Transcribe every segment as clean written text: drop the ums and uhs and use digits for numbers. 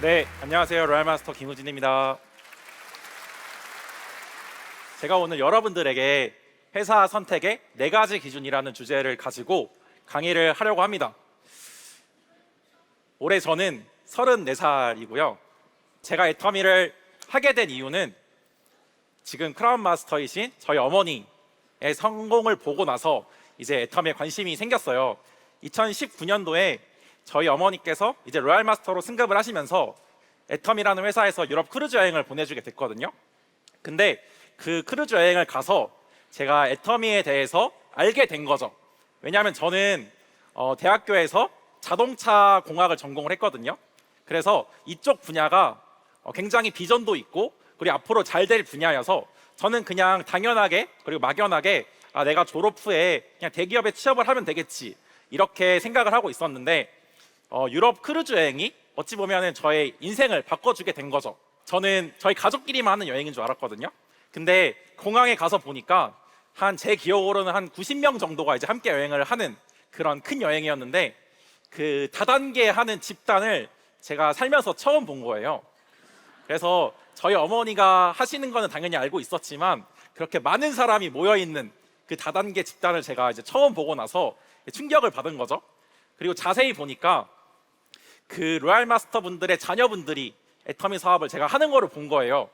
네, 안녕하세요. 로얄마스터 김우진입니다. 제가 오늘 여러분들에게 회사 선택의 4가지 기준이라는 주제를 가지고 강의를 하려고 합니다. 올해 저는 34살이고요. 제가 애터미를 하게 된 이유는 지금 크라운 마스터이신 저희 어머니의 성공을 보고 나서 이제 애터미에 관심이 생겼어요. 2019년도에 저희 어머니께서 이제 로얄 마스터로 승급을 하시면서 애터미라는 회사에서 유럽 크루즈 여행을 보내주게 됐거든요. 근데 그 크루즈 여행을 가서 제가 애터미에 대해서 알게 된 거죠. 왜냐하면 저는 대학교에서 자동차 공학을 전공을 했거든요. 그래서 이쪽 분야가 굉장히 비전도 있고 그리고 앞으로 잘 될 분야여서 저는 그냥 당연하게 그리고 막연하게 내가 졸업 후에 그냥 대기업에 취업을 하면 되겠지 이렇게 생각을 하고 있었는데 유럽 크루즈 여행이 어찌 보면 저의 인생을 바꿔주게 된 거죠. 저는 저희 가족끼리만 하는 여행인 줄 알았거든요. 근데 공항에 가서 보니까 제 기억으로는 한 90명 정도가 이제 함께 여행을 하는 그런 큰 여행이었는데 그 다단계 하는 집단을 제가 살면서 처음 본 거예요. 그래서 저희 어머니가 하시는 거는 당연히 알고 있었지만 그렇게 많은 사람이 모여 있는 그 다단계 집단을 제가 이제 처음 보고 나서 충격을 받은 거죠. 그리고 자세히 보니까 그 로얄 마스터 분들의 자녀분들이 애터미 사업을 제가 하는 거를 본 거예요.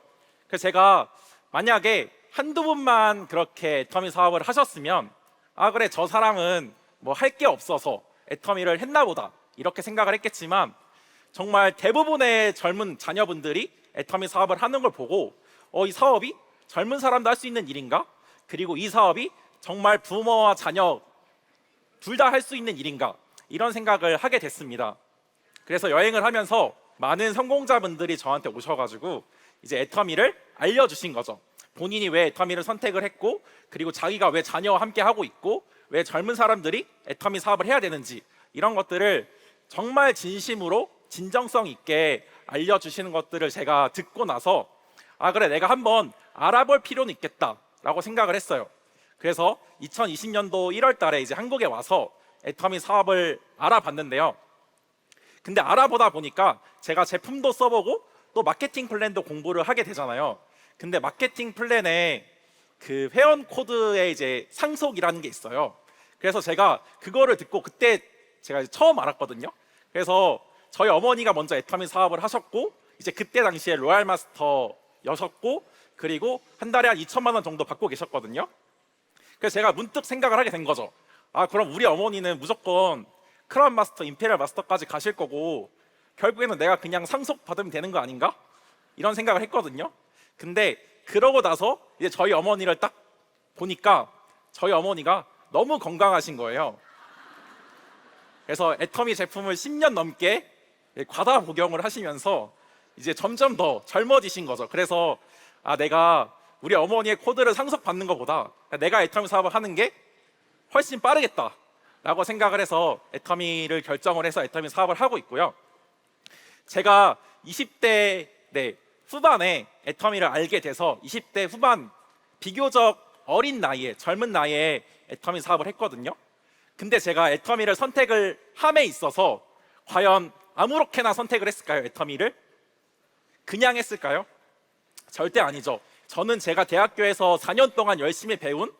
그래서 제가 만약에 한두 분만 그렇게 애터미 사업을 하셨으면 그래 저 사람은 뭐 할 게 없어서 애터미를 했나 보다 이렇게 생각을 했겠지만 정말 대부분의 젊은 자녀분들이 애터미 사업을 하는 걸 보고 이 사업이 젊은 사람도 할 수 있는 일인가? 그리고 이 사업이 정말 부모와 자녀 둘 다 할 수 있는 일인가? 이런 생각을 하게 됐습니다. 그래서 여행을 하면서 많은 성공자분들이 저한테 오셔가지고 이제 애터미를 알려주신 거죠. 본인이 왜 애터미를 선택을 했고 그리고 자기가 왜 자녀와 함께 하고 있고 왜 젊은 사람들이 애터미 사업을 해야 되는지 이런 것들을 정말 진심으로 진정성 있게 알려주시는 것들을 제가 듣고 나서 그래 내가 한번 알아볼 필요는 있겠다라고 생각을 했어요. 그래서 2020년도 1월 달에 이제 한국에 와서 애터미 사업을 알아봤는데요. 근데 알아보다 보니까 제가 제품도 써보고 또 마케팅 플랜도 공부를 하게 되잖아요. 근데 마케팅 플랜에 그 회원 코드에 이제 상속이라는 게 있어요. 그래서 제가 그거를 듣고 그때 제가 처음 알았거든요. 그래서 저희 어머니가 먼저 애터미 사업을 하셨고 이제 그때 당시에 로얄 마스터여셨고 그리고 한 달에 한 2천만 원 정도 받고 계셨거든요. 그래서 제가 문득 생각을 하게 된 거죠. 그럼 우리 어머니는 무조건 크라운 마스터, 임페리얼 마스터까지 가실 거고 결국에는 내가 그냥 상속 받으면 되는 거 아닌가? 이런 생각을 했거든요. 근데 그러고 나서 이제 저희 어머니를 딱 보니까 저희 어머니가 너무 건강하신 거예요. 그래서 애터미 제품을 10년 넘게 과다 복용을 하시면서 이제 점점 더 젊어지신 거죠. 그래서 내가 우리 어머니의 코드를 상속받는 것보다 내가 애터미 사업을 하는 게 훨씬 빠르겠다 라고 생각을 해서 애터미를 결정을 해서 애터미 사업을 하고 있고요. 제가 20대 후반에 애터미를 알게 돼서 20대 후반 비교적 어린 나이에 젊은 나이에 애터미 사업을 했거든요. 근데 제가 애터미를 선택을 함에 있어서 과연 아무렇게나 선택을 했을까요? 애터미를 그냥 했을까요? 절대 아니죠. 저는 제가 대학교에서 4년 동안 열심히 배운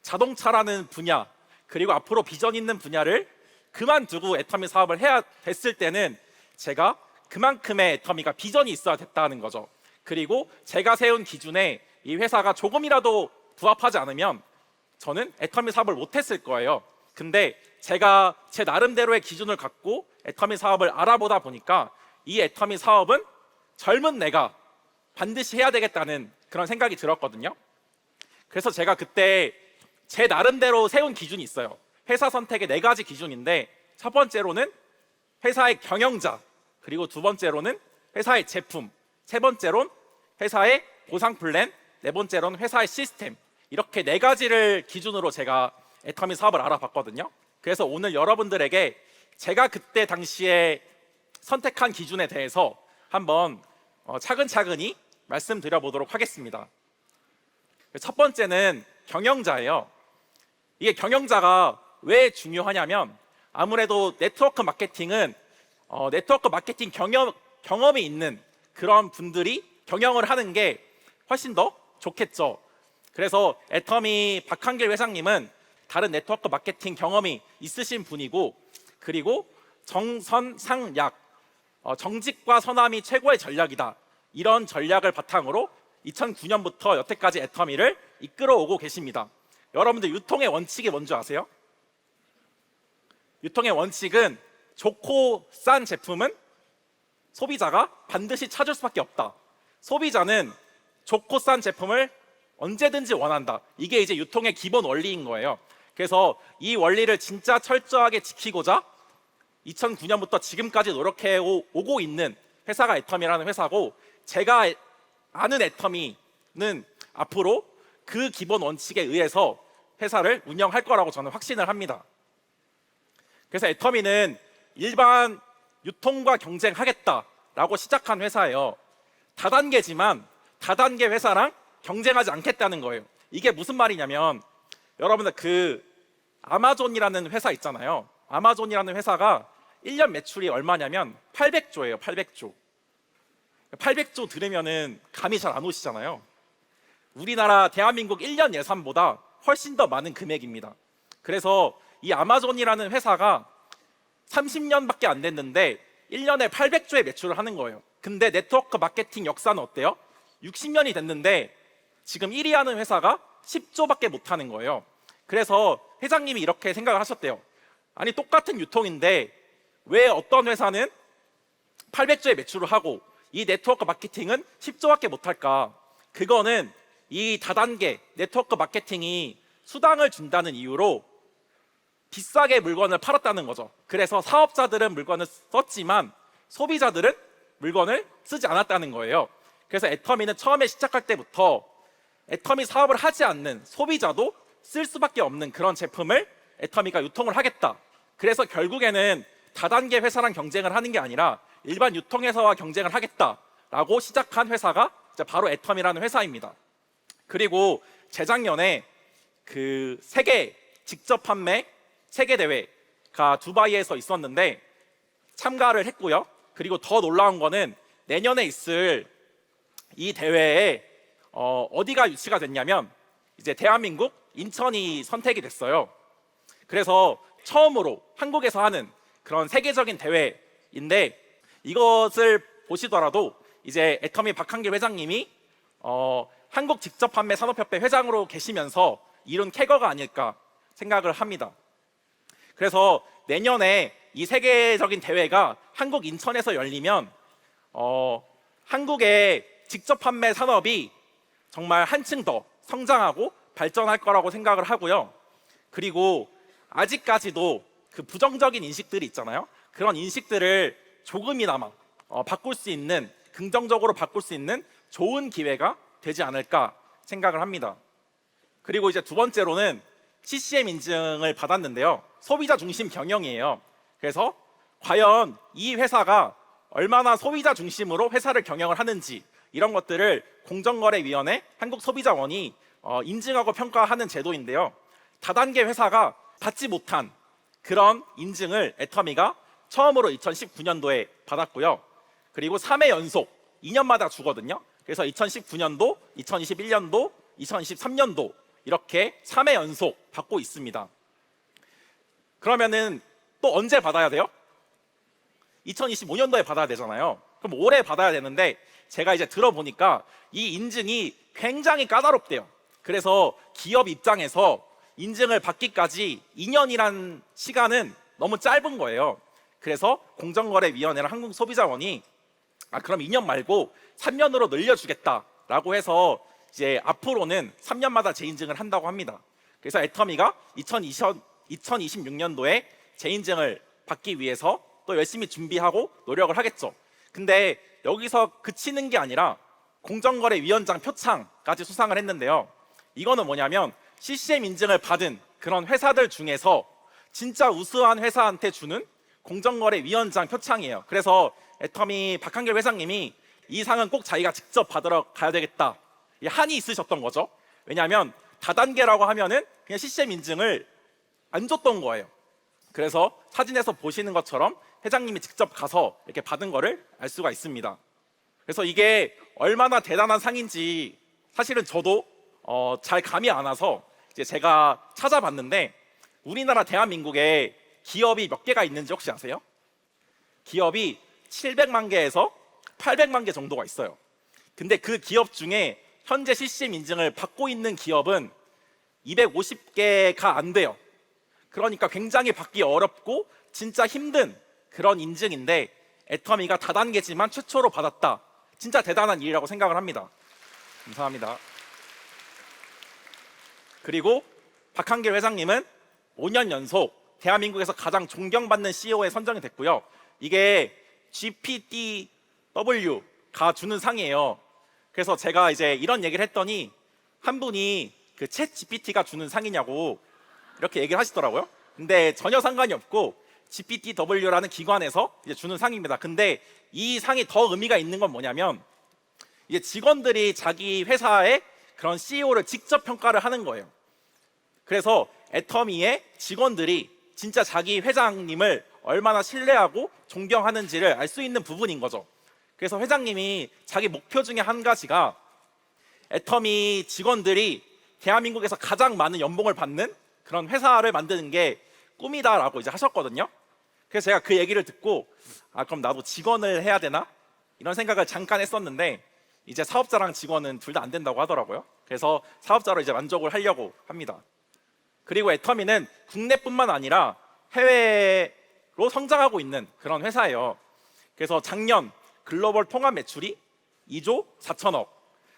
자동차라는 분야 그리고 앞으로 비전 있는 분야를 그만두고 애터미 사업을 해야 됐을 때는 제가 그만큼의 애터미가 비전이 있어야 됐다는 거죠. 그리고 제가 세운 기준에 이 회사가 조금이라도 부합하지 않으면 저는 애터미 사업을 못했을 거예요. 근데 제가 제 나름대로의 기준을 갖고 애터미 사업을 알아보다 보니까 이 애터미 사업은 젊은 내가 반드시 해야 되겠다는 그런 생각이 들었거든요. 그래서 제가 그때 제 나름대로 세운 기준이 있어요. 회사 선택의 4가지 기준인데 첫 번째로는 회사의 경영자, 그리고 두 번째로는 회사의 제품, 세 번째로는 회사의 보상 플랜, 네 번째로는 회사의 시스템, 이렇게 4가지를 기준으로 제가 애터미 사업을 알아봤거든요. 그래서 오늘 여러분들에게 제가 그때 당시에 선택한 기준에 대해서 한번 차근차근히 말씀드려 보도록 하겠습니다. 첫 번째는 경영자예요. 이게 경영자가 왜 중요하냐면 아무래도 네트워크 마케팅은 네트워크 마케팅 경험이 있는 그런 분들이 경영을 하는 게 훨씬 더 좋겠죠. 그래서 애터미 박한길 회장님은 다른 네트워크 마케팅 경험이 있으신 분이고, 그리고 정선상약, 정직과 선함이 최고의 전략이다, 이런 전략을 바탕으로 2009년부터 여태까지 애터미를 이끌어오고 계십니다. 여러분들 유통의 원칙이 뭔지 아세요? 유통의 원칙은 좋고 싼 제품은 소비자가 반드시 찾을 수밖에 없다. 소비자는 좋고 싼 제품을 언제든지 원한다. 이게 이제 유통의 기본 원리인 거예요. 그래서 이 원리를 진짜 철저하게 지키고자 2009년부터 지금까지 노력해 오고 있는 회사가 애터미라는 회사고, 제가 아는 애터미는 앞으로 그 기본 원칙에 의해서 회사를 운영할 거라고 저는 확신을 합니다. 그래서 애터미는 일반 유통과 경쟁하겠다라고 시작한 회사예요. 다단계지만 다단계 회사랑 경쟁하지 않겠다는 거예요. 이게 무슨 말이냐면, 여러분들 그 아마존이라는 회사 있잖아요. 아마존이라는 회사가 1년 매출이 얼마냐면 800조예요. 800조. 800조 들으면은 감이 잘 안 오시잖아요. 우리나라 대한민국 1년 예산보다 훨씬 더 많은 금액입니다. 그래서 이 아마존이라는 회사가 30년밖에 안 됐는데 1년에 800조의 매출을 하는 거예요. 근데 네트워크 마케팅 역사는 어때요? 60년이 됐는데 지금 1위 하는 회사가 10조밖에 못 하는 거예요. 그래서 회장님이 이렇게 생각을 하셨대요. 아니, 똑같은 유통인데 왜 어떤 회사는 800조의 매출을 하고 이 네트워크 마케팅은 10조밖에 못 할까? 그거는 이 다단계 네트워크 마케팅이 수당을 준다는 이유로 비싸게 물건을 팔았다는 거죠. 그래서 사업자들은 물건을 썼지만 소비자들은 물건을 쓰지 않았다는 거예요. 그래서 애터미는 처음에 시작할 때부터 애터미 사업을 하지 않는 소비자도 쓸 수밖에 없는 그런 제품을 애터미가 유통을 하겠다. 그래서 결국에는 다단계 회사랑 경쟁을 하는 게 아니라 일반 유통회사와 경쟁을 하겠다라고 시작한 회사가 바로 애터미라는 회사입니다. 그리고 재작년에 그 세계 직접 판매 세계 대회가 두바이에서 있었는데 참가를 했고요. 그리고 더 놀라운 거는 내년에 있을 이 대회에 어디가 유치가 됐냐면 이제 대한민국 인천이 선택이 됐어요. 그래서 처음으로 한국에서 하는 그런 세계적인 대회인데, 이것을 보시더라도 이제 애터미 박한길 회장님이 한국 직접 판매 산업협회 회장으로 계시면서 이룬 쾌거가 아닐까 생각을 합니다. 그래서 내년에 이 세계적인 대회가 한국 인천에서 열리면 한국의 직접 판매 산업이 정말 한층 더 성장하고 발전할 거라고 생각을 하고요. 그리고 아직까지도 그 부정적인 인식들이 있잖아요. 그런 인식들을 조금이나마 바꿀 수 있는, 긍정적으로 바꿀 수 있는 좋은 기회가 되지 않을까 생각을 합니다. 그리고 이제 두 번째로는 CCM 인증을 받았는데요. 소비자 중심 경영이에요. 그래서 과연 이 회사가 얼마나 소비자 중심으로 회사를 경영을 하는지, 이런 것들을 공정거래위원회 한국소비자원이 인증하고 평가하는 제도인데요. 다단계 회사가 받지 못한 그런 인증을 애터미가 처음으로 2019년도에 받았고요. 그리고 3회 연속 2년마다 주거든요. 그래서 2019년도, 2021년도, 2023년도 이렇게 3회 연속 받고 있습니다. 그러면은 또 언제 받아야 돼요? 2025년도에 받아야 되잖아요. 그럼 올해 받아야 되는데 제가 이제 들어보니까 이 인증이 굉장히 까다롭대요. 그래서 기업 입장에서 인증을 받기까지 2년이란 시간은 너무 짧은 거예요. 그래서 공정거래위원회랑 한국소비자원이 그럼 2년 말고 3년으로 늘려주겠다라고 해서 이제 앞으로는 3년마다 재인증을 한다고 합니다. 그래서 애터미가 2026년도에 재인증을 받기 위해서 또 열심히 준비하고 노력을 하겠죠. 근데 여기서 그치는 게 아니라 공정거래위원장 표창까지 수상을 했는데요. 이거는 뭐냐면 CCM 인증을 받은 그런 회사들 중에서 진짜 우수한 회사한테 주는 공정거래위원장 표창이에요. 그래서 애터미 박한길 회장님이 이 상은 꼭 자기가 직접 받으러 가야 되겠다, 한이 있으셨던 거죠. 왜냐하면 다단계라고 하면은 그냥 CCM 인증을 안 줬던 거예요. 그래서 사진에서 보시는 것처럼 회장님이 직접 가서 이렇게 받은 거를 알 수가 있습니다. 그래서 이게 얼마나 대단한 상인지 사실은 저도 잘 감이 안 와서 이제 제가 찾아봤는데, 우리나라 대한민국에 기업이 몇 개가 있는지 혹시 아세요? 기업이 700만 개에서 800만 개 정도가 있어요. 근데 그 기업 중에 현재 CCM 인증을 받고 있는 기업은 250개가 안 돼요. 그러니까 굉장히 받기 어렵고 진짜 힘든 그런 인증인데, 애터미가 다단계지만 최초로 받았다. 진짜 대단한 일이라고 생각을 합니다. 감사합니다. 그리고 박한길 회장님은 5년 연속 대한민국에서 가장 존경받는 CEO에 선정이 됐고요. 이게 GPTW가 주는 상이에요. 그래서 제가 이제 이런 얘기를 했더니 한 분이 그 챗 GPT가 주는 상이냐고 이렇게 얘기를 하시더라고요. 근데 전혀 상관이 없고 GPTW라는 기관에서 이제 주는 상입니다. 근데 이 상이 더 의미가 있는 건 뭐냐면, 이제 직원들이 자기 회사의 그런 CEO를 직접 평가를 하는 거예요. 그래서 애터미의 직원들이 진짜 자기 회장님을 얼마나 신뢰하고 존경하는지를 알 수 있는 부분인 거죠. 그래서 회장님이 자기 목표 중에 한 가지가 애터미 직원들이 대한민국에서 가장 많은 연봉을 받는 그런 회사를 만드는 게 꿈이다라고 이제 하셨거든요. 그래서 제가 그 얘기를 듣고 그럼 나도 직원을 해야 되나? 이런 생각을 잠깐 했었는데, 이제 사업자랑 직원은 둘 다 안 된다고 하더라고요. 그래서 사업자로 이제 만족을 하려고 합니다. 그리고 애터미는 국내뿐만 아니라 해외로 성장하고 있는 그런 회사예요. 그래서 작년 글로벌 통합 매출이 2조 4천억.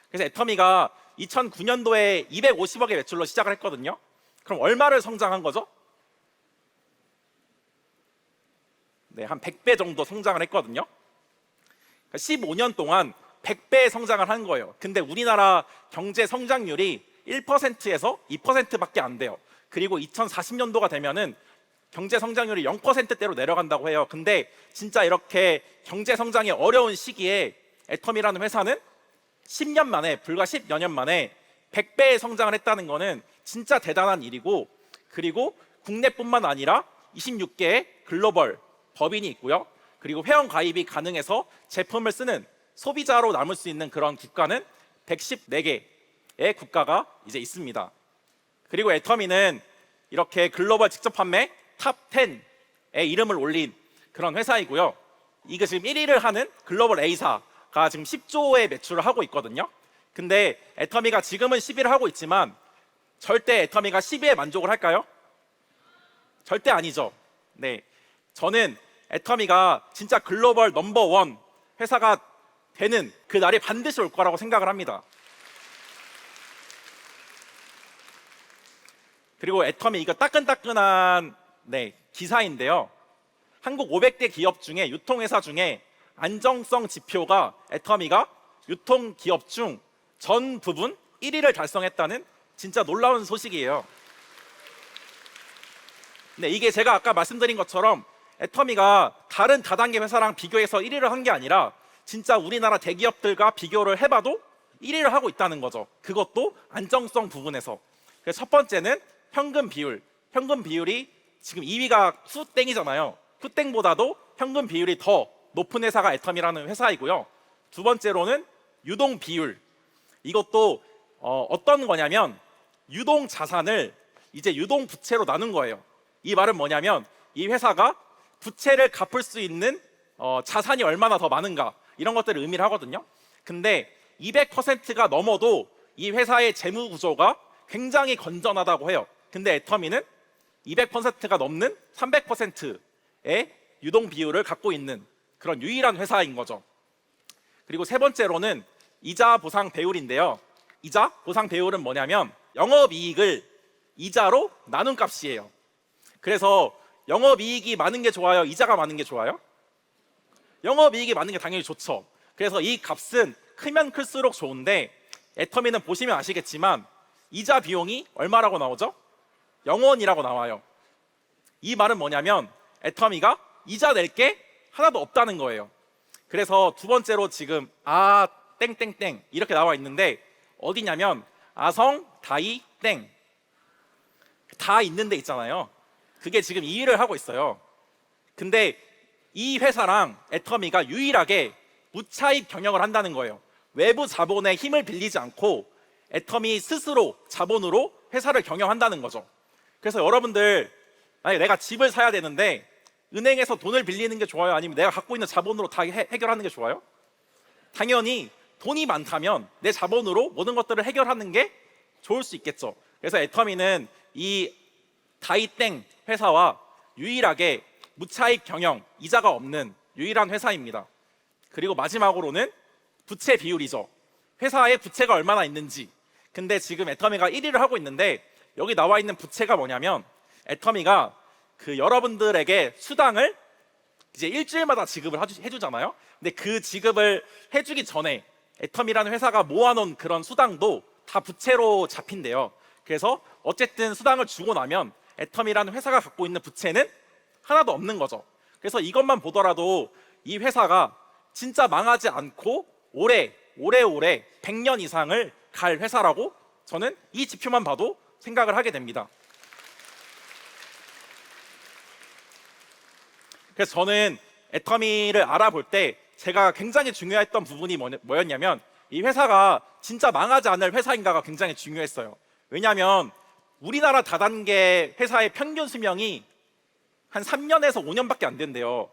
그래서 애터미가 2009년도에 250억의 매출로 시작을 했거든요. 그럼 얼마를 성장한 거죠? 네, 한 100배 정도 성장을 했거든요. 그러니까 15년 동안 100배 성장을 한 거예요. 근데 우리나라 경제 성장률이 1%에서 2%밖에 안 돼요. 그리고 2040년도가 되면은 경제 성장률이 0%대로 내려간다고 해요. 근데 진짜 이렇게 경제 성장이 어려운 시기에 애터미라는 회사는 10년 만에, 불과 10여 년 만에 100배의 성장을 했다는 거는 진짜 대단한 일이고, 그리고 국내뿐만 아니라 26개의 글로벌 법인이 있고요. 그리고 회원 가입이 가능해서 제품을 쓰는 소비자로 남을 수 있는 그런 국가는 114개의 국가가 이제 있습니다. 그리고 애터미는 이렇게 글로벌 직접 판매 탑 10에 이름을 올린 그런 회사이고요. 이게 지금 1위를 하는 글로벌 A사가 지금 10조의 매출을 하고 있거든요. 근데 애터미가 지금은 10위를 하고 있지만 절대 애터미가 10위에 만족을 할까요? 절대 아니죠. 네, 저는 애터미가 진짜 글로벌 넘버원 회사가 되는 그 날이 반드시 올 거라고 생각을 합니다. 그리고 애터미 이거 따끈따끈한 기사인데요. 한국 500대 기업 중에, 유통회사 중에 안정성 지표가 애터미가 유통기업 중 전 부분 1위를 달성했다는 진짜 놀라운 소식이에요. 네, 이게 제가 아까 말씀드린 것처럼 애터미가 다른 다단계 회사랑 비교해서 1위를 한 게 아니라 진짜 우리나라 대기업들과 비교를 해봐도 1위를 하고 있다는 거죠. 그것도 안정성 부분에서. 그래서 첫 번째는 현금 비율. 현금 비율이 지금 2위가 후땡이잖아요. 후땡보다도 현금 비율이 더 높은 회사가 애터미라는 회사이고요. 두 번째로는 유동 비율. 이것도 어떤 거냐면 유동 자산을 이제 유동 부채로 나눈 거예요. 이 말은 뭐냐면 이 회사가 부채를 갚을 수 있는 자산이 얼마나 더 많은가, 이런 것들을 의미를 하거든요. 근데 200%가 넘어도 이 회사의 재무 구조가 굉장히 건전하다고 해요. 근데 애터미는 200%가 넘는 300%의 유동 비율을 갖고 있는 그런 유일한 회사인 거죠. 그리고 세 번째로는 이자 보상 배율인데요. 이자 보상 배율은 뭐냐면 영업이익을 이자로 나눈 값이에요. 그래서 영업이익이 많은 게 좋아요, 이자가 많은 게 좋아요? 영업이익이 많은 게 당연히 좋죠. 그래서 이 값은 크면 클수록 좋은데, 애터미는 보시면 아시겠지만 이자 비용이 얼마라고 나오죠? 0원이라고 나와요. 이 말은 뭐냐면 애터미가 이자 낼 게 하나도 없다는 거예요. 그래서 두 번째로 지금 땡땡땡 이렇게 나와 있는데 어디냐면 아성 다이 땡, 다 있는 데 있잖아요. 그게 지금 2위를 하고 있어요. 근데 이 회사랑 애터미가 유일하게 무차입 경영을 한다는 거예요. 외부 자본의 힘을 빌리지 않고 애터미 스스로 자본으로 회사를 경영한다는 거죠. 그래서 여러분들, 만약에 내가 집을 사야 되는데 은행에서 돈을 빌리는 게 좋아요? 아니면 내가 갖고 있는 자본으로 다 해결하는 게 좋아요? 당연히 돈이 많다면 내 자본으로 모든 것들을 해결하는 게 좋을 수 있겠죠. 그래서 애터미는 이 다이땡 회사와 유일하게 무차익 경영, 이자가 없는 유일한 회사입니다. 그리고 마지막으로는 부채 비율이죠. 회사의 부채가 얼마나 있는지. 근데 지금 애터미가 1위를 하고 있는데 여기 나와 있는 부채가 뭐냐면 애터미가 그 여러분들에게 수당을 이제 일주일마다 지급을 해주잖아요. 근데 그 지급을 해주기 전에 애터미라는 회사가 모아놓은 그런 수당도 다 부채로 잡힌대요. 그래서 어쨌든 수당을 주고 나면 애터미라는 회사가 갖고 있는 부채는 하나도 없는 거죠. 그래서 이것만 보더라도 이 회사가 진짜 망하지 않고 오래오래 100년 이상을 갈 회사라고 저는 이 지표만 봐도 생각을 하게 됩니다. 그래서 저는 애터미를 알아볼 때 제가 굉장히 중요했던 부분이 뭐였냐면 이 회사가 진짜 망하지 않을 회사인가가 굉장히 중요했어요. 왜냐하면 우리나라 다단계 회사의 평균 수명이 한 3년에서 5년밖에 안 된대요.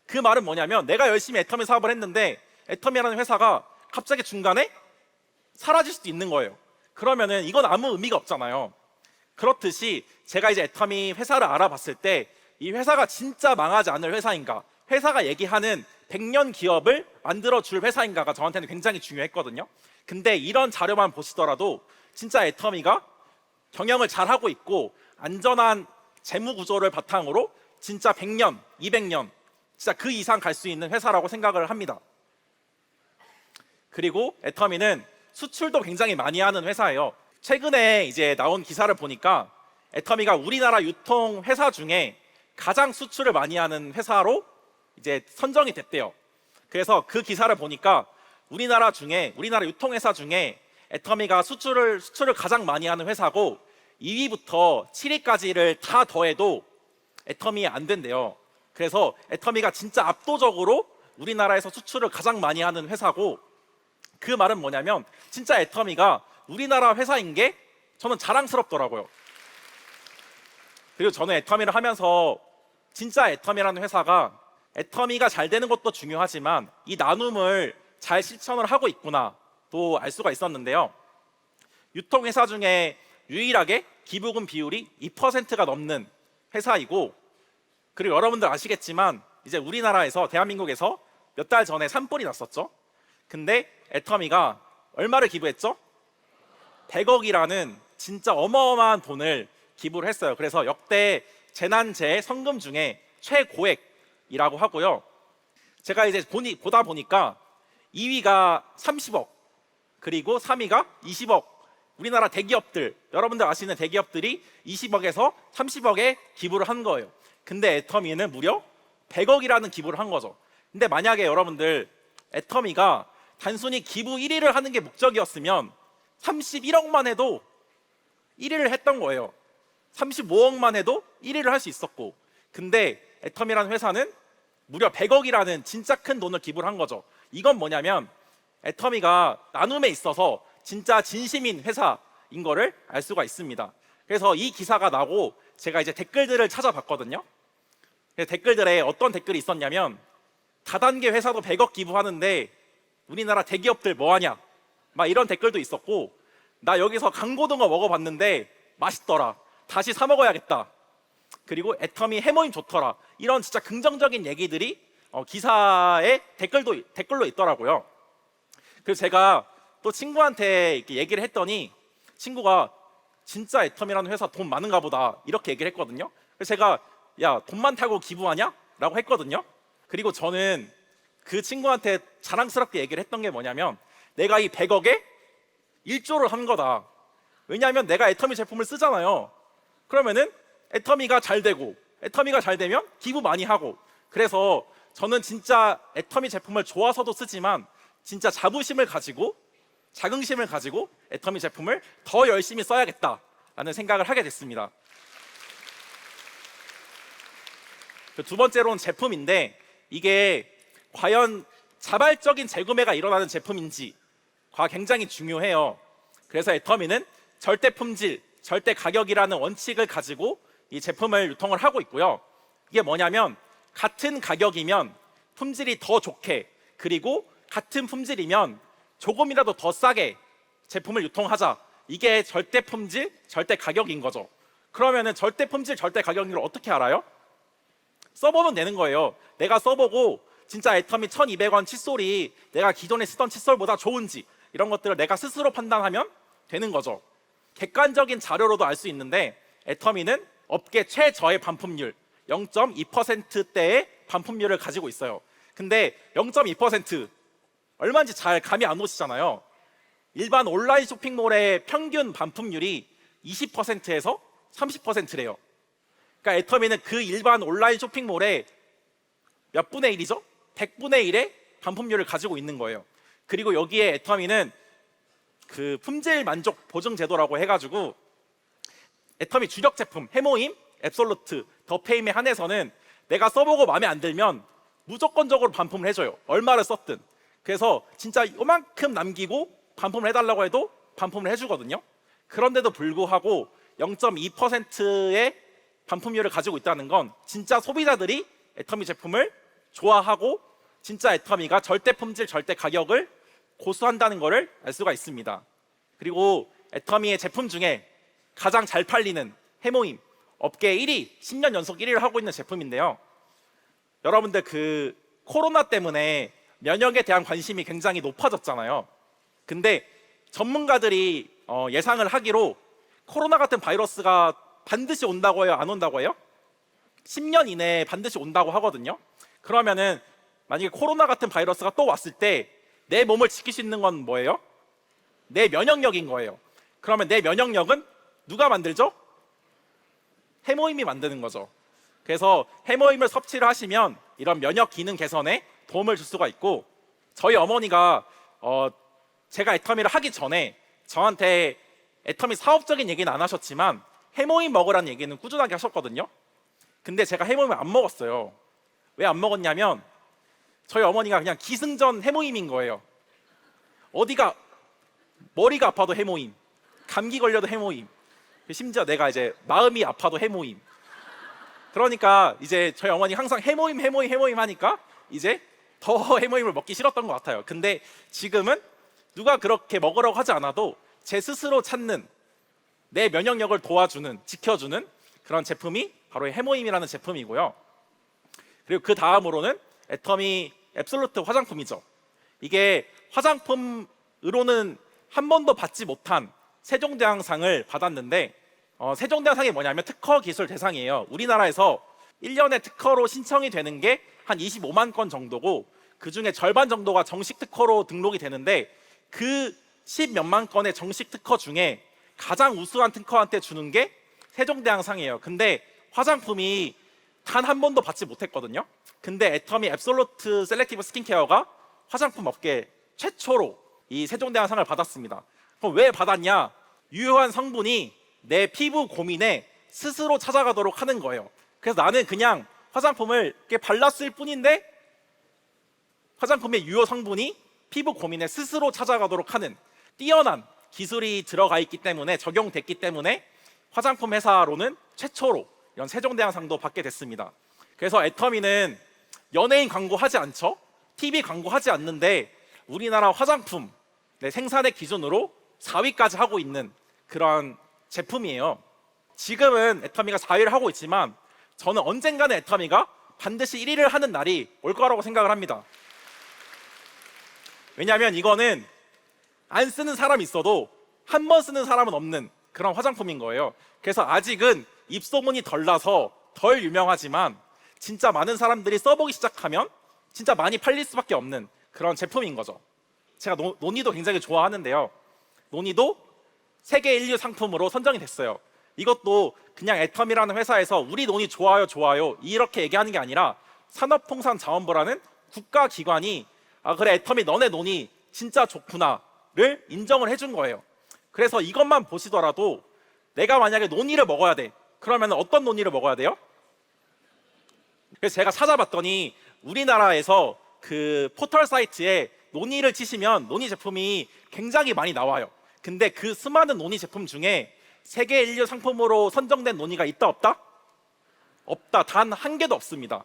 그 말은 뭐냐면 내가 열심히 애터미 사업을 했는데 애터미라는 회사가 갑자기 중간에 사라질 수도 있는 거예요. 그러면은 이건 아무 의미가 없잖아요. 그렇듯이 제가 이제 애터미 회사를 알아봤을 때 이 회사가 진짜 망하지 않을 회사인가, 회사가 얘기하는 100년 기업을 만들어줄 회사인가가 저한테는 굉장히 중요했거든요. 근데 이런 자료만 보시더라도 진짜 애터미가 경영을 잘하고 있고 안전한 재무 구조를 바탕으로 진짜 100년, 200년 진짜 그 이상 갈 수 있는 회사라고 생각을 합니다. 그리고 애터미는 수출도 굉장히 많이 하는 회사예요. 최근에 이제 나온 기사를 보니까 애터미가 우리나라 유통 회사 중에 가장 수출을 많이 하는 회사로 이제 선정이 됐대요. 그래서 그 기사를 보니까 우리나라 유통회사 중에 애터미가 수출을 가장 많이 하는 회사고 2위부터 7위까지를 다 더해도 애터미에 안 된대요. 그래서 애터미가 진짜 압도적으로 우리나라에서 수출을 가장 많이 하는 회사고, 그 말은 뭐냐면 진짜 애터미가 우리나라 회사인 게 저는 자랑스럽더라고요. 그리고 저는 애터미를 하면서 진짜 애터미라는 회사가 애터미가 잘 되는 것도 중요하지만 이 나눔을 잘 실천을 하고 있구나 또 알 수가 있었는데요. 유통회사 중에 유일하게 기부금 비율이 2%가 넘는 회사이고, 그리고 여러분들 아시겠지만 이제 우리나라에서 대한민국에서 몇 달 전에 산불이 났었죠. 근데 애터미가 얼마를 기부했죠? 100억이라는 진짜 어마어마한 돈을 기부를 했어요. 그래서 역대 재난재해 성금 중에 최고액이라고 하고요. 제가 이제 보다 보니까 2위가 30억, 그리고 3위가 20억. 우리나라 대기업들, 여러분들 아시는 대기업들이 20억에서 30억에 기부를 한 거예요. 근데 애터미는 무려 100억이라는 기부를 한 거죠. 근데 만약에 여러분들 애터미가 단순히 기부 1위를 하는 게 목적이었으면 31억만 해도 1위를 했던 거예요. 35억만 해도 1위를 할 수 있었고, 근데 애터미라는 회사는 무려 100억이라는 진짜 큰 돈을 기부를 한 거죠. 이건 뭐냐면 애터미가 나눔에 있어서 진짜 진심인 회사인 거를 알 수가 있습니다. 그래서 이 기사가 나고 제가 이제 댓글들을 찾아봤거든요. 댓글들에 어떤 댓글이 있었냐면 다단계 회사도 100억 기부하는데 우리나라 대기업들 뭐하냐, 막 이런 댓글도 있었고, 나 여기서 강고등어 먹어봤는데 맛있더라, 다시 사 먹어야겠다, 그리고 애터미 해모임 좋더라, 이런 진짜 긍정적인 얘기들이 기사에 댓글로 있더라고요. 그래서 제가 또 친구한테 이렇게 얘기를 했더니 친구가 진짜 애터미라는 회사 돈 많은가 보다 이렇게 얘기를 했거든요. 그래서 제가 야, 돈 많다고 기부하냐? 라고 했거든요. 그리고 저는 그 친구한테 자랑스럽게 얘기를 했던 게 뭐냐면 내가 이 100억에 1조를 한 거다. 왜냐하면 내가 애터미 제품을 쓰잖아요. 그러면은 애터미가 잘 되고, 애터미가 잘 되면 기부 많이 하고, 그래서 저는 진짜 애터미 제품을 좋아서도 쓰지만 진짜 자부심을 가지고, 자긍심을 가지고 애터미 제품을 더 열심히 써야겠다라는 생각을 하게 됐습니다. 두 번째로는 제품인데 이게 과연 자발적인 재구매가 일어나는 제품인지가 굉장히 중요해요. 그래서 애터미는 절대 품질, 절대 가격이라는 원칙을 가지고 이 제품을 유통을 하고 있고요. 이게 뭐냐면 같은 가격이면 품질이 더 좋게, 그리고 같은 품질이면 조금이라도 더 싸게 제품을 유통하자. 이게 절대 품질, 절대 가격인 거죠. 그러면은 절대 품질, 절대 가격인 걸 어떻게 알아요? 써보면 되는 거예요. 내가 써보고 진짜 애터미 1200원 칫솔이 내가 기존에 쓰던 칫솔보다 좋은지 이런 것들을 내가 스스로 판단하면 되는 거죠. 객관적인 자료로도 알 수 있는데 애터미는 업계 최저의 반품률 0.2%대의 반품률을 가지고 있어요. 근데 0.2% 얼마인지 잘 감이 안 오시잖아요. 일반 온라인 쇼핑몰의 평균 반품률이 20%에서 30%래요. 그러니까 애터미는 그 일반 온라인 쇼핑몰의 몇 분의 1이죠? 100분의 1의 반품률을 가지고 있는 거예요. 그리고 여기에 애터미는 그 품질 만족 보증 제도라고 해가지고 애터미 주력 제품 해모임, 앱솔루트, 더페임에 한해서는 내가 써보고 마음에 안 들면 무조건적으로 반품을 해줘요. 얼마를 썼든. 그래서 진짜 요만큼 남기고 반품을 해달라고 해도 반품을 해주거든요. 그런데도 불구하고 0.2%의 반품률을 가지고 있다는 건 진짜 소비자들이 애터미 제품을 좋아하고 진짜 애터미가 절대 품질, 절대 가격을 고수한다는 것을 알 수가 있습니다. 그리고 애터미의 제품 중에 가장 잘 팔리는 해모임, 업계 1위, 10년 연속 1위를 하고 있는 제품인데요. 여러분들 그 코로나 때문에 면역에 대한 관심이 굉장히 높아졌잖아요. 근데 전문가들이 예상을 하기로 코로나 같은 바이러스가 반드시 온다고 해요? 안 온다고 해요? 10년 이내에 반드시 온다고 하거든요. 그러면은 만약에 코로나 같은 바이러스가 또 왔을 때 내 몸을 지킬 수 있는 건 뭐예요? 내 면역력인 거예요. 그러면 내 면역력은 누가 만들죠? 해모임이 만드는 거죠. 그래서 해모임을 섭취를 하시면 이런 면역 기능 개선에 도움을 줄 수가 있고, 저희 어머니가 제가 애터미를 하기 전에 저한테 애터미 사업적인 얘기는 안 하셨지만 해모임 먹으라는 얘기는 꾸준하게 하셨거든요. 근데 제가 해모임을 안 먹었어요. 왜 안 먹었냐면 저희 어머니가 그냥 기승전 해모임인 거예요. 어디가 머리가 아파도 해모임, 감기 걸려도 해모임, 심지어 내가 이제 마음이 아파도 해모임. 그러니까 이제 저희 어머니 항상 해모임 하니까 이제 더 해모임을 먹기 싫었던 것 같아요. 근데 지금은 누가 그렇게 먹으라고 하지 않아도 제 스스로 찾는 내 면역력을 도와주는, 지켜주는 그런 제품이 바로 해모임이라는 제품이고요. 그리고 그 다음으로는 애터미 앱솔루트 화장품이죠. 이게 화장품으로는 한 번도 받지 못한 세종대왕상을 받았는데 세종대왕상이 뭐냐면 특허 기술 대상이에요. 우리나라에서 1년에 특허로 신청이 되는 게 한 25만 건 정도고 그 중에 절반 정도가 정식 특허로 등록이 되는데 그 10몇만 건의 정식 특허 중에 가장 우수한 특허한테 주는 게 세종대왕상이에요. 근데 화장품이 단 한 번도 받지 못했거든요. 근데 애터미 앱솔루트 셀렉티브 스킨케어가 화장품 업계 최초로 이 세종대왕상을 받았습니다. 그럼 왜 받았냐? 유효한 성분이 내 피부 고민에 스스로 찾아가도록 하는 거예요. 그래서 나는 그냥 화장품을 이렇게 발랐을 뿐인데 화장품의 유효 성분이 피부 고민에 스스로 찾아가도록 하는 뛰어난 기술이 들어가 있기 때문에, 적용됐기 때문에 화장품 회사로는 최초로 이런 세종대왕상도 받게 됐습니다. 그래서 애터미는 연예인 광고하지 않죠? TV 광고하지 않는데 우리나라 화장품 생산의 기준으로 4위까지 하고 있는 그런 제품이에요. 지금은 애터미가 4위를 하고 있지만 저는 언젠가는 애터미가 반드시 1위를 하는 날이 올 거라고 생각을 합니다. 왜냐하면 이거는 안 쓰는 사람이 있어도 한 번 쓰는 사람은 없는 그런 화장품인 거예요. 그래서 아직은 입소문이 덜 나서 덜 유명하지만 진짜 많은 사람들이 써보기 시작하면 진짜 많이 팔릴 수밖에 없는 그런 제품인 거죠. 제가 노니도 굉장히 좋아하는데요. 노니도 세계 인류 상품으로 선정이 됐어요. 이것도 그냥 애터미라는 회사에서 우리 노니 좋아요 이렇게 얘기하는 게 아니라 산업통상자원부라는 국가기관이 그래 애터미 너네 노니 진짜 좋구나를 인정을 해준 거예요. 그래서 이것만 보시더라도 내가 만약에 노니를 먹어야 돼. 그러면 어떤 노니를 먹어야 돼요? 그래서 제가 찾아봤더니 우리나라에서 그 포털 사이트에 논의를 치시면 논의 제품이 굉장히 많이 나와요. 근데 그 수많은 논의 제품 중에 세계 인류 상품으로 선정된 논의가 있다 없다? 없다. 단 한 개도 없습니다.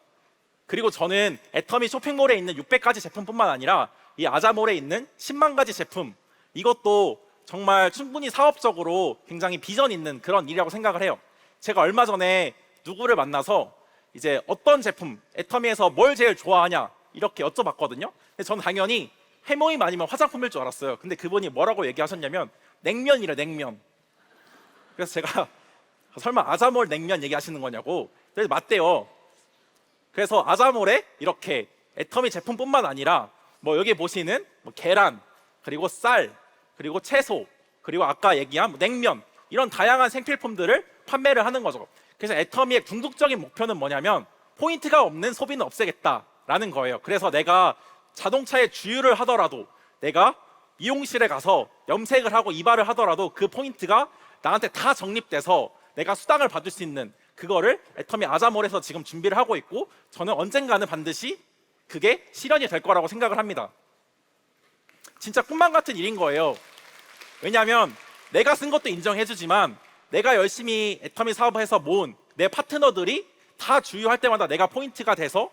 그리고 저는 애터미 쇼핑몰에 있는 600가지 제품뿐만 아니라 이 아자몰에 있는 10만 가지 제품, 이것도 정말 충분히 사업적으로 굉장히 비전 있는 그런 일이라고 생각을 해요. 제가 얼마 전에 누구를 만나서 이제 어떤 제품, 애터미에서 뭘 제일 좋아하냐 이렇게 여쭤봤거든요. 근데 저는 당연히 해모임 아니면 화장품일 줄 알았어요. 근데 그분이 뭐라고 얘기하셨냐면 냉면이래, 냉면. 그래서 제가 설마 아자몰 냉면 얘기하시는 거냐고. 그래서 맞대요. 그래서 아자몰에 이렇게 애터미 제품뿐만 아니라 뭐 여기 보시는 뭐 계란, 그리고 쌀, 그리고 채소, 그리고 아까 얘기한 냉면, 이런 다양한 생필품들을 판매를 하는 거죠. 그래서 애터미의 궁극적인 목표는 뭐냐면 포인트가 없는 소비는 없애겠다라는 거예요. 그래서 내가 자동차의 주유를 하더라도, 내가 미용실에 가서 염색을 하고 이발을 하더라도 그 포인트가 나한테 다 적립돼서 내가 수당을 받을 수 있는 그거를 애터미 아자몰에서 지금 준비를 하고 있고, 저는 언젠가는 반드시 그게 실현이 될 거라고 생각을 합니다. 진짜 꿈만 같은 일인 거예요. 왜냐하면 내가 쓴 것도 인정해주지만 내가 열심히 애터미 사업을 해서 모은 내 파트너들이 다 주유할 때마다 내가 포인트가 돼서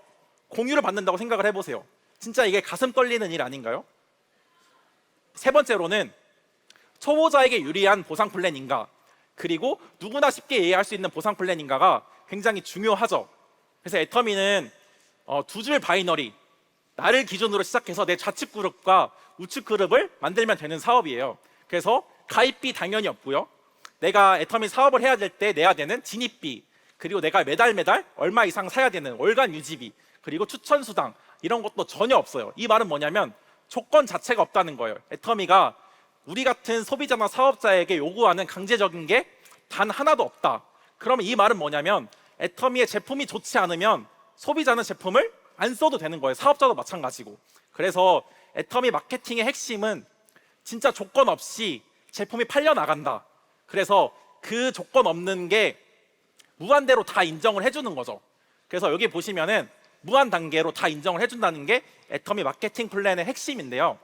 공유를 받는다고 생각을 해보세요. 진짜 이게 가슴 떨리는 일 아닌가요? 세 번째로는 초보자에게 유리한 보상 플랜인가, 그리고 누구나 쉽게 이해할 수 있는 보상 플랜인가가 굉장히 중요하죠. 그래서 애터미는 두 줄 바이너리, 나를 기준으로 시작해서 내 좌측 그룹과 우측 그룹을 만들면 되는 사업이에요. 그래서 가입비 당연히 없고요. 내가 애터미 사업을 해야 될 때 내야 되는 진입비, 그리고 내가 매달 얼마 이상 사야 되는 월간 유지비, 그리고 추천 수당, 이런 것도 전혀 없어요. 이 말은 뭐냐면 조건 자체가 없다는 거예요. 애터미가 우리 같은 소비자나 사업자에게 요구하는 강제적인 게 단 하나도 없다. 그러면 이 말은 뭐냐면 애터미의 제품이 좋지 않으면 소비자는 제품을 안 써도 되는 거예요. 사업자도 마찬가지고. 그래서 애터미 마케팅의 핵심은 진짜 조건 없이 제품이 팔려 나간다. 그래서 그 조건 없는 게 무한대로 다 인정을 해주는 거죠. 그래서 여기 보시면은 무한 단계로 다 인정을 해준다는 게 애터미 마케팅 플랜의 핵심인데요.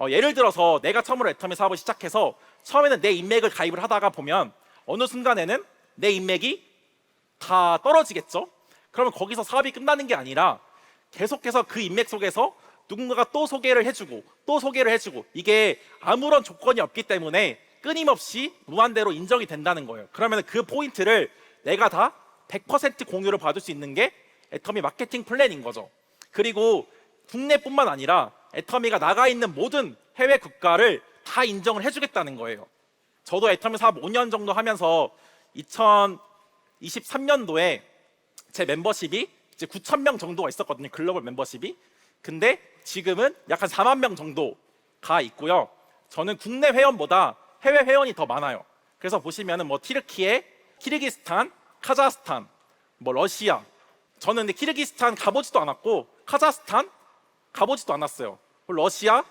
예를 들어서 내가 처음으로 애터미 사업을 시작해서 처음에는 내 인맥을 가입을 하다가 보면 어느 순간에는 내 인맥이 다 떨어지겠죠. 그러면 거기서 사업이 끝나는 게 아니라 계속해서 그 인맥 속에서 누군가가 또 소개를 해주고 또 소개를 해주고, 이게 아무런 조건이 없기 때문에 끊임없이 무한대로 인정이 된다는 거예요. 그러면 그 포인트를 내가 다 100% 공유를 받을 수 있는 게 애터미 마케팅 플랜인 거죠. 그리고 국내뿐만 아니라 애터미가 나가 있는 모든 해외 국가를 다 인정을 해주겠다는 거예요. 저도 애터미 사업 5년 정도 하면서 2023년도에 제 멤버십이 이제 9,000명 정도가 있었거든요. 글로벌 멤버십이. 근데 지금은 약 한 4만 명 정도가 있고요. 저는 국내 회원보다 해외 회원이 더 많아요. 그래서 보시면은 뭐 티르키예, 키르기스탄, 카자흐스탄, 뭐 러시아. 저는 근데 키르기스탄 가보지도 않았고 카자흐스탄 가보지도 않았어요. 러시아,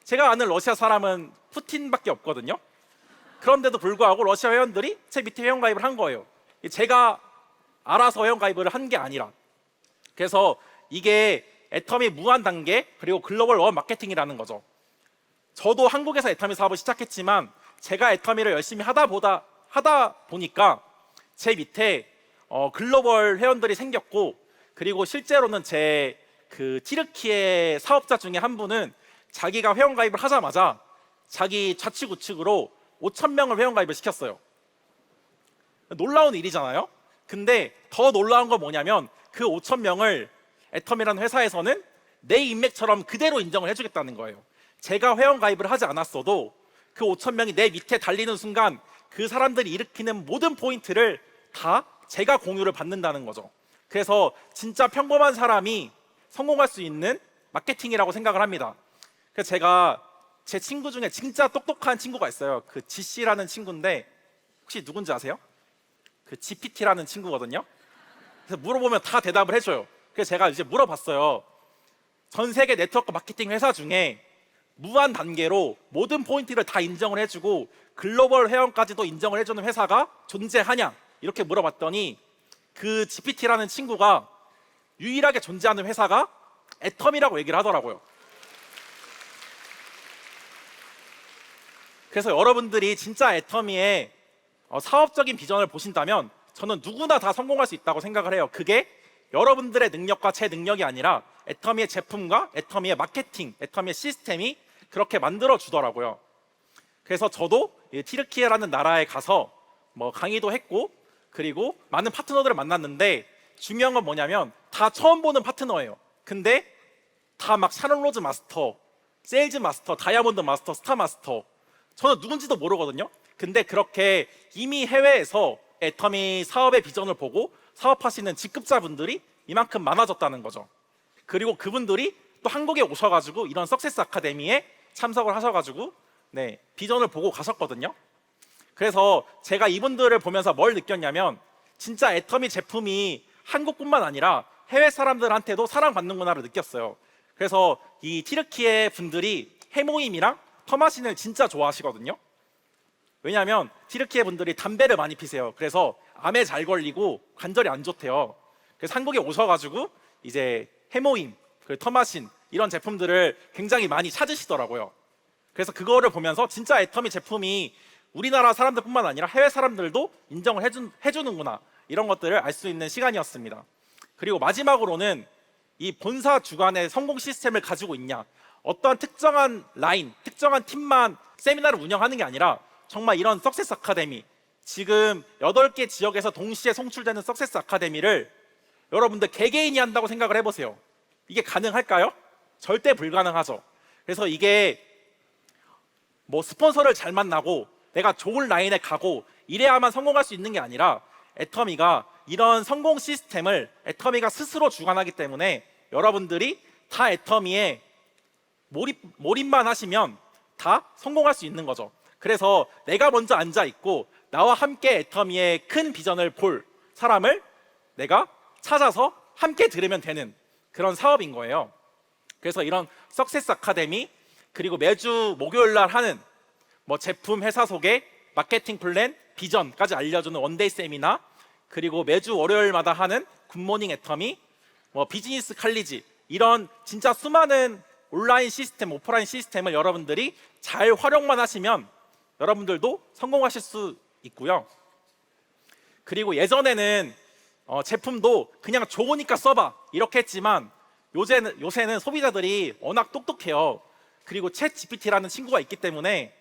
제가 아는 러시아 사람은 푸틴밖에 없거든요. 그런데도 불구하고 러시아 회원들이 제 밑에 회원 가입을 한 거예요. 제가 알아서 회원 가입을 한 게 아니라. 그래서 이게 애터미 무한 단계 그리고 글로벌 원 마케팅이라는 거죠. 저도 한국에서 애터미 사업을 시작했지만 제가 애터미를 열심히 하다 보니까 제 밑에 글로벌 회원들이 생겼고, 그리고 실제로는 제 그 티르키예 사업자 중에 한 분은 자기가 회원 가입을 하자마자 자기 좌측 우측으로 5,000명을 회원 가입을 시켰어요. 놀라운 일이잖아요. 근데 더 놀라운 건 뭐냐면 그 5,000명을 애터미라는 회사에서는 내 인맥처럼 그대로 인정을 해주겠다는 거예요. 제가 회원 가입을 하지 않았어도 그 5,000명이 내 밑에 달리는 순간 그 사람들이 일으키는 모든 포인트를 다 제가 공유를 받는다는 거죠. 그래서 진짜 평범한 사람이 성공할 수 있는 마케팅이라고 생각을 합니다. 그래서 제가 제 친구 중에 진짜 똑똑한 친구가 있어요. 그 GC라는 친구인데 혹시 누군지 아세요? 그 GPT라는 친구거든요. 그래서 물어보면 다 대답을 해줘요. 그래서 제가 이제 물어봤어요. 전 세계 네트워크 마케팅 회사 중에 무한 단계로 모든 포인트를 다 인정을 해주고 글로벌 회원까지도 인정을 해주는 회사가 존재하냐? 이렇게 물어봤더니 그 GPT라는 친구가 유일하게 존재하는 회사가 애텀이라고 얘기를 하더라고요. 그래서 여러분들이 진짜 애터미의 사업적인 비전을 보신다면 저는 누구나 다 성공할 수 있다고 생각을 해요. 그게 여러분들의 능력과 제 능력이 아니라 애터미의 제품과 애터미의 마케팅, 애터미의 시스템이 그렇게 만들어 주더라고요. 그래서 저도 티르키예라는 나라에 가서 강의도 했고, 그리고 많은 파트너들을 만났는데 중요한 건 뭐냐면 다 처음 보는 파트너예요. 근데 다 막 샤론 로즈 마스터, 세일즈 마스터, 다이아몬드 마스터, 스타 마스터, 저는 누군지도 모르거든요. 근데 그렇게 이미 해외에서 애터미 사업의 비전을 보고 사업하시는 직급자분들이 이만큼 많아졌다는 거죠. 그리고 그분들이 또 한국에 오셔가지고 이런 석세스 아카데미에 참석을 하셔가지고 비전을 보고 가셨거든요. 그래서 제가 이분들을 보면서 뭘 느꼈냐면 진짜 애터미 제품이 한국뿐만 아니라 해외 사람들한테도 사랑받는구나를 느꼈어요. 그래서 이 티르키예 분들이 해모임이랑 터마신을 진짜 좋아하시거든요. 왜냐하면 티르키예 분들이 담배를 많이 피세요. 그래서 암에 잘 걸리고 관절이 안 좋대요. 그래서 한국에 오셔가지고 이제 해모임, 터마신 이런 제품들을 굉장히 많이 찾으시더라고요. 그래서 그거를 보면서 진짜 애터미 제품이 우리나라 사람들뿐만 아니라 해외 사람들도 인정을 해주는구나, 이런 것들을 알 수 있는 시간이었습니다. 그리고 마지막으로는 이 본사 주관의 성공 시스템을 가지고 있냐, 어떠한 특정한 라인, 특정한 팀만 세미나를 운영하는 게 아니라 정말 이런 석세스 아카데미, 지금 8개 지역에서 동시에 송출되는 석세스 아카데미를 여러분들 개개인이 한다고 생각을 해보세요. 이게 가능할까요? 절대 불가능하죠. 그래서 이게 스폰서를 잘 만나고 내가 좋은 라인에 가고 이래야만 성공할 수 있는 게 아니라 애터미가 이런 성공 시스템을 애터미가 스스로 주관하기 때문에 여러분들이 다 애터미에 몰입만 하시면 다 성공할 수 있는 거죠. 그래서 내가 먼저 앉아 있고 나와 함께 애터미의 큰 비전을 볼 사람을 내가 찾아서 함께 들으면 되는 그런 사업인 거예요. 그래서 이런 석세스 아카데미, 그리고 매주 목요일 날 하는 제품 회사 소개, 마케팅 플랜, 비전까지 알려주는 원데이 세미나, 그리고 매주 월요일마다 하는 굿모닝 애터미, 비즈니스 칼리지, 이런 진짜 수많은 온라인 시스템, 오프라인 시스템을 여러분들이 잘 활용만 하시면 여러분들도 성공하실 수 있고요. 그리고 예전에는 제품도 그냥 좋으니까 써봐 이렇게 했지만 요새는 소비자들이 워낙 똑똑해요. 그리고 챗 GPT라는 친구가 있기 때문에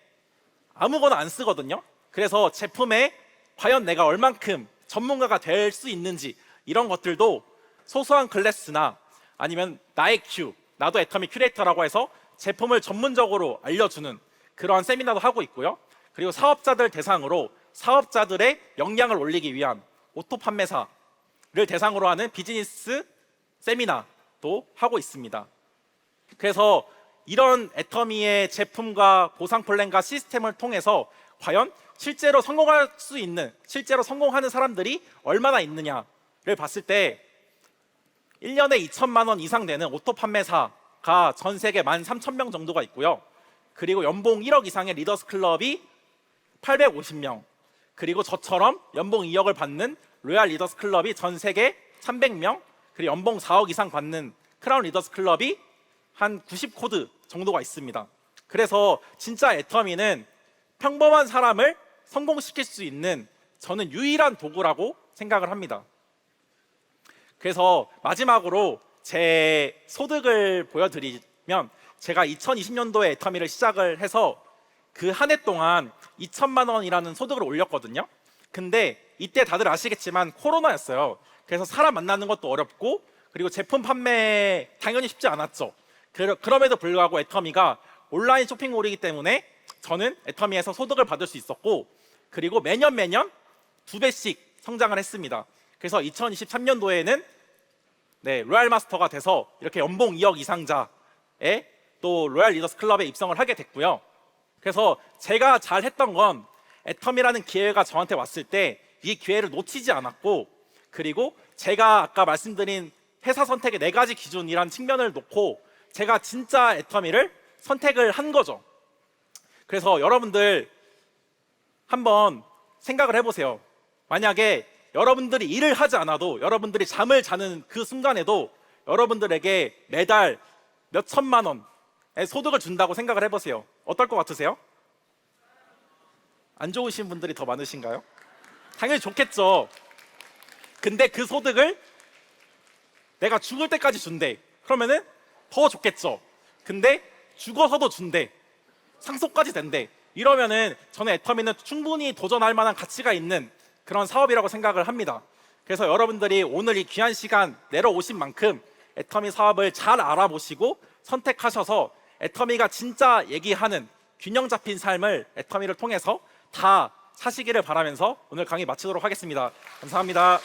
아무거나 안 쓰거든요. 그래서 제품에 과연 내가 얼만큼 전문가가 될 수 있는지, 이런 것들도 소소한 클래스나 아니면 나의 큐, 나도 애터미 큐레이터라고 해서 제품을 전문적으로 알려주는 그러한 세미나도 하고 있고요. 그리고 사업자들 대상으로 사업자들의 역량을 올리기 위한 오토 판매사를 대상으로 하는 비즈니스 세미나도 하고 있습니다. 그래서 이런 애터미의 제품과 보상 플랜과 시스템을 통해서 과연 실제로 성공할 수 있는, 실제로 성공하는 사람들이 얼마나 있느냐를 봤을 때 1년에 2천만 원 이상 되는 오토 판매사가 전 세계 13,000명 정도가 있고요. 그리고 연봉 1억 이상의 리더스 클럽이 850명, 그리고 저처럼 연봉 2억을 받는 로얄 리더스 클럽이 전 세계 300명, 그리고 연봉 4억 이상 받는 크라운 리더스 클럽이 한 90코드 정도가 있습니다. 그래서 진짜 애터미는 평범한 사람을 성공시킬 수 있는 저는 유일한 도구라고 생각을 합니다. 그래서 마지막으로 제 소득을 보여드리면, 제가 2020년도에 애터미를 시작을 해서 그 한 해 동안 2천만 원이라는 소득을 올렸거든요. 근데 이때 다들 아시겠지만 코로나였어요. 그래서 사람 만나는 것도 어렵고, 그리고 제품 판매 당연히 쉽지 않았죠. 그럼에도 불구하고 애터미가 온라인 쇼핑몰이기 때문에 저는 애터미에서 소득을 받을 수 있었고, 그리고 매년 2배씩 성장을 했습니다. 그래서 2023년도에는 로얄 마스터가 돼서 이렇게 연봉 2억 이상자의 또 로얄 리더스 클럽에 입성을 하게 됐고요. 그래서 제가 잘 했던 건 애터미라는 기회가 저한테 왔을 때 이 기회를 놓치지 않았고, 그리고 제가 아까 말씀드린 회사 선택의 4가지 기준이란 측면을 놓고 제가 진짜 애터미를 선택을 한 거죠. 그래서 여러분들 한번 생각을 해보세요. 만약에 여러분들이 일을 하지 않아도 여러분들이 잠을 자는 그 순간에도 여러분들에게 매달 몇 천만 원의 소득을 준다고 생각을 해보세요. 어떨 것 같으세요? 안 좋으신 분들이 더 많으신가요? 당연히 좋겠죠. 근데 그 소득을 내가 죽을 때까지 준대. 그러면은 더 좋겠죠. 근데 죽어서도 준대. 상속까지 된대. 이러면은 저는 애터미는 충분히 도전할 만한 가치가 있는 그런 사업이라고 생각을 합니다. 그래서 여러분들이 오늘 이 귀한 시간 내려오신 만큼 애터미 사업을 잘 알아보시고 선택하셔서 애터미가 진짜 얘기하는 균형 잡힌 삶을 애터미를 통해서 다 사시기를 바라면서 오늘 강의 마치도록 하겠습니다. 감사합니다.